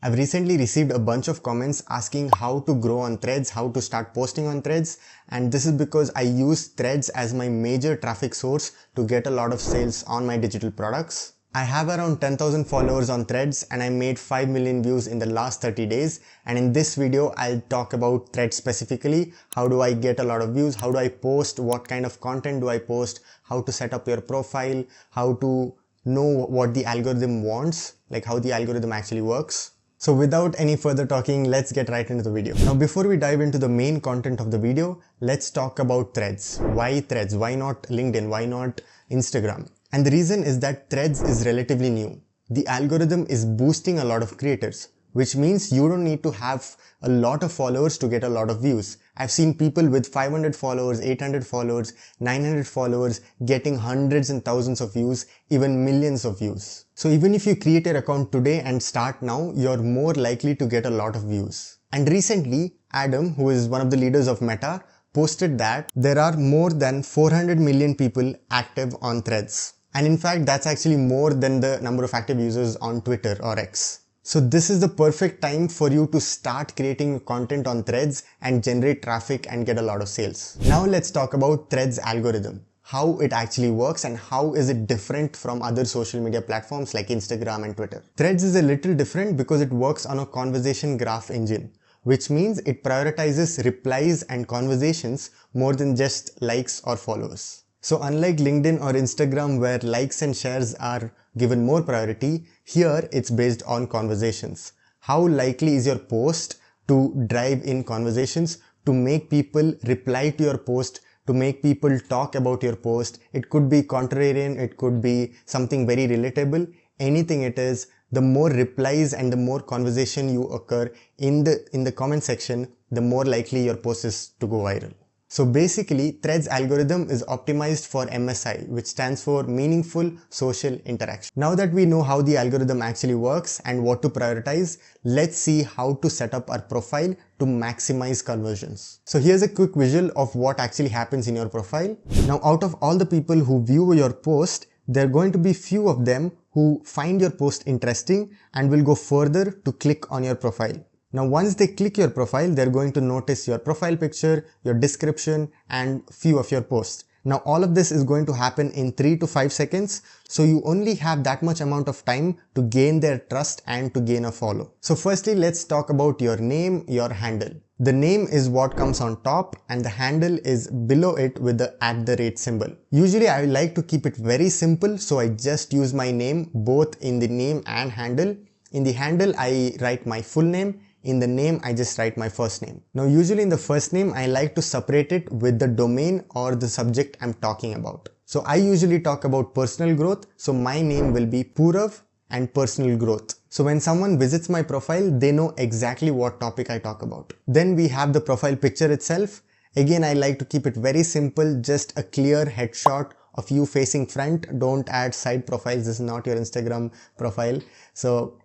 I've recently received a bunch of comments asking how to grow on Threads, how to start posting on Threads, and this is because I use Threads as my major traffic source to get a lot of sales on my digital products. I have around 10,000 followers on Threads and I made 5 million views in the last 30 days, and in this video I'll talk about Threads specifically. How do I get a lot of views, how do I post, what kind of content do I post, how to set up your profile, how to know what the algorithm wants, like how the algorithm actually works. So without any further talking, let's get right into the video. Now before we dive into the main content of the video, let's talk about Threads. Why Threads? Why not LinkedIn? Why not Instagram? And the reason is that Threads is relatively new. The algorithm is boosting a lot of creators, which means you don't need to have a lot of followers to get a lot of views. I've seen people with 500 followers, 800 followers, 900 followers getting hundreds and thousands of views, even millions of views. So even if you create your account today and start now, you're more likely to get a lot of views. And recently, Adam, who is one of the leaders of Meta, posted that there are more than 400 million people active on Threads. And in fact, that's actually more than the number of active users on Twitter or X. So this is the perfect time for you to start creating content on Threads and generate traffic and get a lot of sales. Now let's talk about Threads algorithm, how it actually works and how is it different from other social media platforms like Instagram and Twitter. Threads is a little different because it works on a conversation graph engine, which means it prioritizes replies and conversations more than just likes or follows. So unlike LinkedIn or Instagram where likes and shares are given more priority, here it's based on conversations. How likely is your post to drive in conversations, to make people reply to your post, to make people talk about your post? It could be contrarian, it could be something very relatable, anything it is. The more replies and the more conversation you occur in the comment section, the more likely your post is to go viral. So basically, Threads algorithm is optimized for MSI, which stands for Meaningful Social Interaction. Now that we know how the algorithm actually works and what to prioritize, let's see how to set up our profile to maximize conversions. So here's a quick visual of what actually happens in your profile. Now out of all the people who view your post, there are going to be few of them who find your post interesting and will go further to click on your profile. Now once they click your profile, they're going to notice your profile picture, your description and few of your posts. Now all of this is going to happen in 3 to 5 seconds, so you only have that much amount of time to gain their trust and to gain a follow. So firstly, let's talk about your name, your handle. The name is what comes on top and the handle is below it with the @ symbol. Usually I like to keep it very simple, so I just use my name both in the name and handle. In the handle I write my full name. In the name, I just write my first name. Now usually in the first name, I like to separate it with the domain or the subject I'm talking about. So I usually talk about personal growth, so my name will be Purav and personal growth. So when someone visits my profile, they know exactly what topic I talk about. Then we have the profile picture itself. Again, I like to keep it very simple, just a clear headshot of you facing front. Don't add side profiles, this is not your Instagram profile. So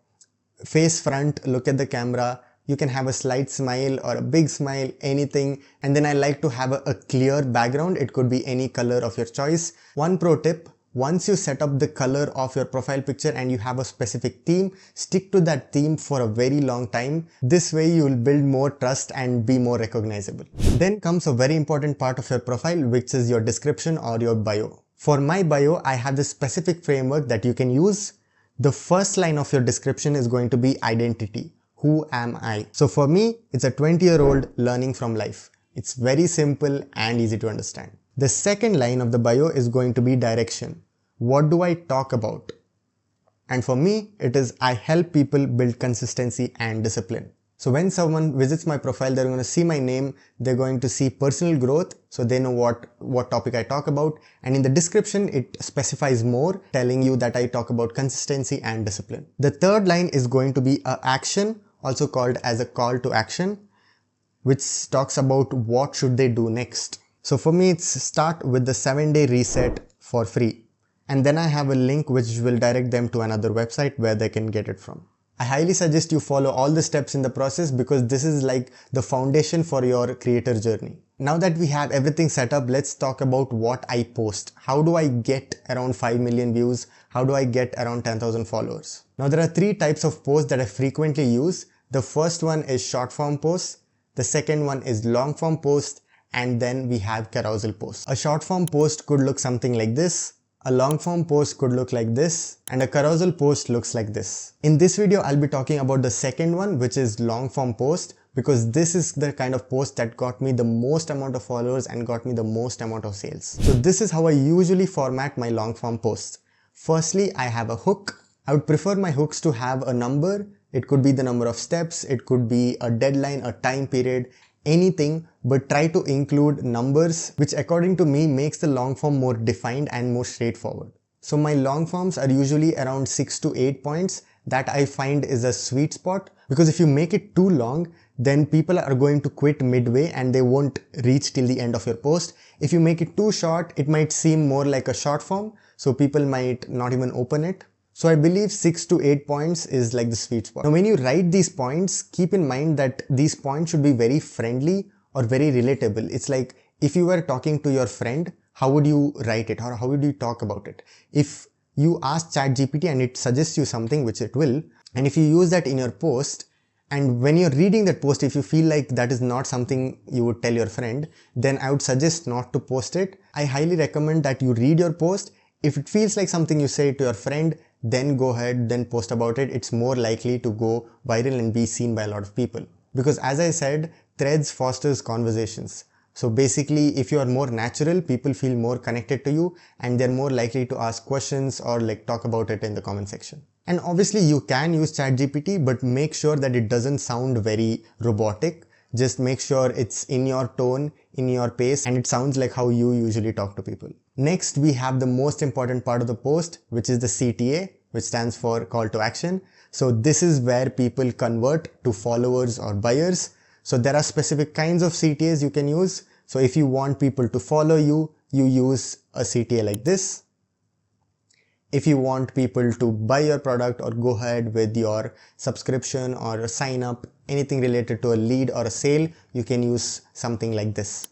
face front, look at the camera. You can have a slight smile or a big smile, anything. And then I like to have a clear background. It could be any color of your choice. One pro tip, once you set up the color of your profile picture and you have a specific theme, stick to that theme for a very long time. This way you will build more trust and be more recognizable. Then comes a very important part of your profile, which is your description or your bio. For my bio, I have this specific framework that you can use. The first line of your description is going to be identity. Who am I? So for me, it's a 20-year-old learning from life. It's very simple and easy to understand. The second line of the bio is going to be direction. What do I talk about? And for me, it is I help people build consistency and discipline. So when someone visits my profile, they're going to see my name, they're going to see personal growth, so they know what topic I talk about. And in the description, it specifies more, telling you that I talk about consistency and discipline. The third line is going to be an action, also called as a call to action, which talks about what should they do next. So for me, it's start with the 7-day reset for free. And then I have a link which will direct them to another website where they can get it from. I highly suggest you follow all the steps in the process because this is like the foundation for your creator journey. Now that we have everything set up, let's talk about what I post. How do I get around 5 million views? How do I get around 10,000 followers? Now there are three types of posts that I frequently use. The first one is short form posts. The second one is long form post. And then we have carousel posts. A short form post could look something like this. A long form post could look like this, and a carousel post looks like this. In this video, I'll be talking about the second one, which is long form post, because this is the kind of post that got me the most amount of followers and got me the most amount of sales. So this is how I usually format my long form posts. Firstly, I have a hook. I would prefer my hooks to have a number. It could be the number of steps, it could be a deadline, a time period, anything, but try to include numbers, which according to me makes the long form more defined and more straightforward. So my long forms are usually around 6 to 8 points. That I find is a sweet spot, because if you make it too long, then people are going to quit midway and they won't reach till the end of your post. If you make it too short, it might seem more like a short form, so people might not even open it. So I believe 6 to 8 points is like the sweet spot. Now when you write these points, keep in mind that these points should be very friendly or very relatable. It's like if you were talking to your friend, how would you write it or how would you talk about it? If you ask ChatGPT and it suggests you something, which it will, and if you use that in your post, and when you're reading that post, if you feel like that is not something you would tell your friend, then I would suggest not to post it. I highly recommend that you read your post. If it feels like something you say to your friend, then go ahead, then post about it. It's more likely to go viral and be seen by a lot of people. Because as I said, Threads fosters conversations. So basically, if you are more natural, people feel more connected to you and they're more likely to ask questions or like talk about it in the comment section. And obviously you can use ChatGPT, but make sure that it doesn't sound very robotic. Just make sure it's in your tone, in your pace, and it sounds like how you usually talk to people. Next, we have the most important part of the post, which is the CTA, which stands for call to action. So this is where people convert to followers or buyers. So there are specific kinds of CTAs you can use. So if you want people to follow you, you use a CTA like this. If you want people to buy your product or go ahead with your subscription or a sign up, anything related to a lead or a sale, you can use something like this.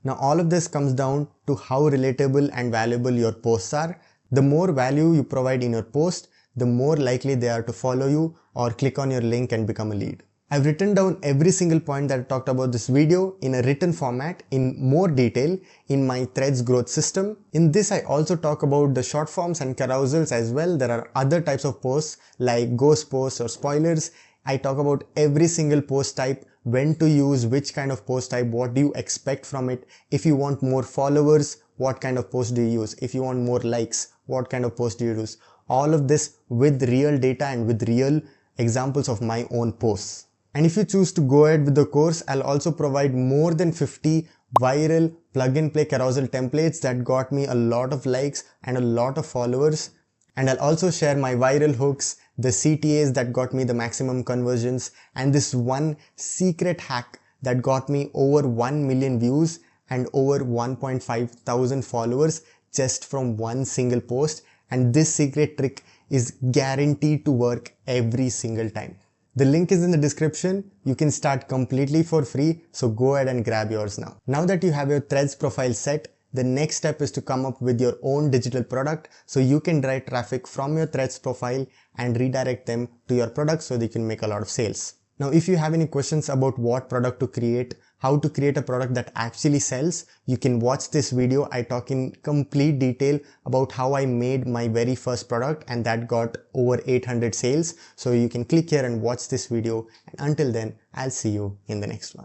Now all of this comes down to how relatable and valuable your posts are. The more value you provide in your post, the more likely they are to follow you or click on your link and become a lead. I've written down every single point that I talked about this video in a written format in more detail in my Threads growth system. In this, I also talk about the short forms and carousels as well. There are other types of posts like ghost posts or spoilers. I talk about every single post type, when to use which kind of post type, what do you expect from it. If you want more followers, what kind of post do you use? If you want more likes, what kind of post do you use? All of this with real data and with real examples of my own posts. And if you choose to go ahead with the course, I'll also provide more than 50 viral plug-and-play carousel templates that got me a lot of likes and a lot of followers. And I'll also share my viral hooks, the CTAs that got me the maximum conversions, and this one secret hack that got me over 1 million views and over 1.5 thousand followers just from one single post. And this secret trick is guaranteed to work every single time. The link is in the description. You can start completely for free, so go ahead and grab yours now. Now that you have your Threads profile set, the next step is to come up with your own digital product so you can drive traffic from your Threads profile and redirect them to your product so they can make a lot of sales. Now, if you have any questions about what product to create, how to create a product that actually sells, you can watch this video. I talk in complete detail about how I made my very first product and that got over 800 sales. So you can click here and watch this video. And until then, I'll see you in the next one.